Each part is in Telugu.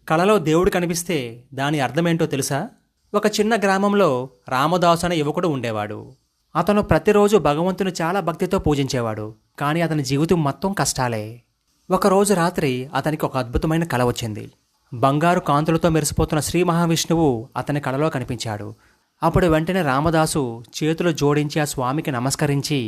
కలలో దేవుడు కనిపిస్తే దాని అర్థమేంటో తెలుసా? ఒక చిన్న గ్రామంలో రామదాసు అనే యువకుడు ఉండేవాడు. అతను ప్రతిరోజు భగవంతుని చాలా భక్తితో పూజించేవాడు. కానీ అతని జీవితం మొత్తం కష్టాలే. ఒకరోజు రాత్రి అతనికి ఒక అద్భుతమైన కల వచ్చింది. బంగారు కాంతులతో మెరిసిపోతున్న శ్రీ మహావిష్ణువు అతని కలలో కనిపించాడు. అప్పుడు వెంటనే రామదాసు చేతులు జోడించి ఆ స్వామికి నమస్కరించి,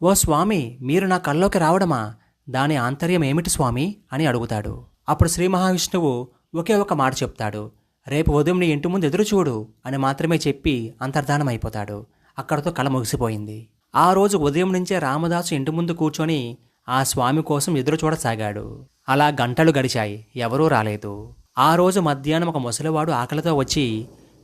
ఓ స్వామి, మీరు నా కల్లోకి రావడమా? దాని ఆంతర్యం ఏమిటి స్వామి అని అడుగుతాడు. అప్పుడు శ్రీ మహావిష్ణువు ఒకే ఒక మాట చెప్తాడు. రేపు ఉదయం నీ ఇంటి ముందు ఎదురు చూడు అని మాత్రమే చెప్పి అంతర్ధానమైపోతాడు. అక్కడితో కల ముగిసిపోయింది. ఆ రోజు ఉదయం నుంచే రామదాసు ఇంటి ముందు కూర్చొని ఆ స్వామి కోసం ఎదురు చూడసాగాడు. అలా గంటలు గడిచాయి. ఎవరూ రాలేదు. ఆ రోజు మధ్యాహ్నం ఒక ముసలివాడు ఆకలితో వచ్చి,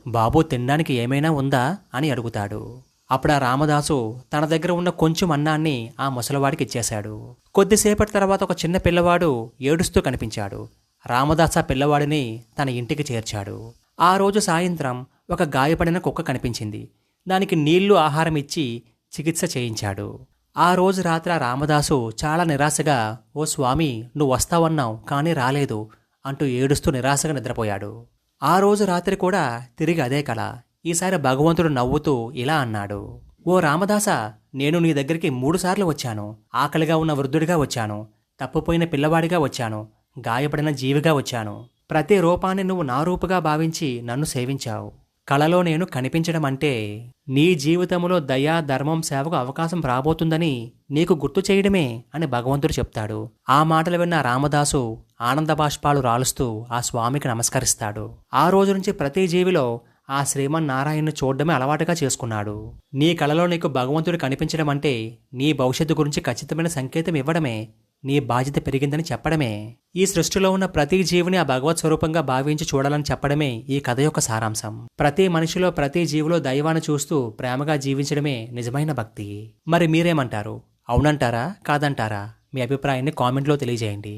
బాబూ, తినడానికి ఏమైనా ఉందా అని అడుగుతాడు. అప్పుడు ఆ రామదాసు తన దగ్గర ఉన్న కొంచెం అన్నాన్ని ఆ ముసలివాడికి ఇచ్చేశాడు. కొద్దిసేపటి తర్వాత ఒక చిన్న పిల్లవాడు ఏడుస్తూ కనిపించాడు. రామదాస్ ఆ పిల్లవాడిని తన ఇంటికి చేర్చాడు. ఆ రోజు సాయంత్రం ఒక గాయపడిన కుక్క కనిపించింది. దానికి నీళ్లు, ఆహారం ఇచ్చి చికిత్స చేయించాడు. ఆ రోజు రాత్రి ఆ రామదాసు చాలా నిరాశగా, ఓ స్వామి, నువ్వు వస్తావన్నావు కానీ రాలేదు అంటూ ఏడుస్తూ నిరాశగా నిద్రపోయాడు. ఆ రోజు రాత్రి కూడా తిరిగి అదే కల. ఈసారి భగవంతుడు నవ్వుతూ ఇలా అన్నాడు, ఓ రామదాస, నేను నీ దగ్గరికి 3 సార్లు వచ్చాను. ఆకలిగా ఉన్న వృద్ధుడిగా వచ్చాను, తప్పిపోయిన పిల్లవాడిగా వచ్చాను, గాయపడిన జీవిగా వచ్చాను. ప్రతి రూపాన్ని నువ్వు నా రూపుగా భావించి నన్ను సేవించావు. కలలో నేను కనిపించడం అంటే నీ జీవితంలో దయా, ధర్మం, సేవకు అవకాశం రాబోతుందని నీకు గుర్తు చేయడమే అని భగవంతుడు చెప్తాడు. ఆ మాటలు విన్న రామదాసు ఆనంద బాష్పాలు రాలుస్తూ ఆ స్వామికి నమస్కరిస్తాడు. ఆ రోజు నుంచి ప్రతి జీవిలో ఆ శ్రీమన్నారాయణను చూడడమే అలవాటుగా చేసుకున్నాడు. నీ కలలో నీకు భగవంతుడు కనిపించడం అంటే నీ భవిష్యత్తు గురించి ఖచ్చితమైన సంకేతం ఇవ్వడమే, నీ బాధ్యత పెరిగిందని చెప్పడమే. ఈ సృష్టిలో ఉన్న ప్రతి జీవిని ఆ భగవత్ స్వరూపంగా భావించి చూడాలని చెప్పడమే ఈ కథ యొక్క సారాంశం. ప్రతి మనిషిలో, ప్రతి జీవిలో దైవాన్ని చూస్తూ ప్రేమగా జీవించడమే నిజమైన భక్తి. మరి మీరేమంటారు? అవునంటారా, కాదంటారా? మీ అభిప్రాయాన్ని కామెంట్లో తెలియజేయండి.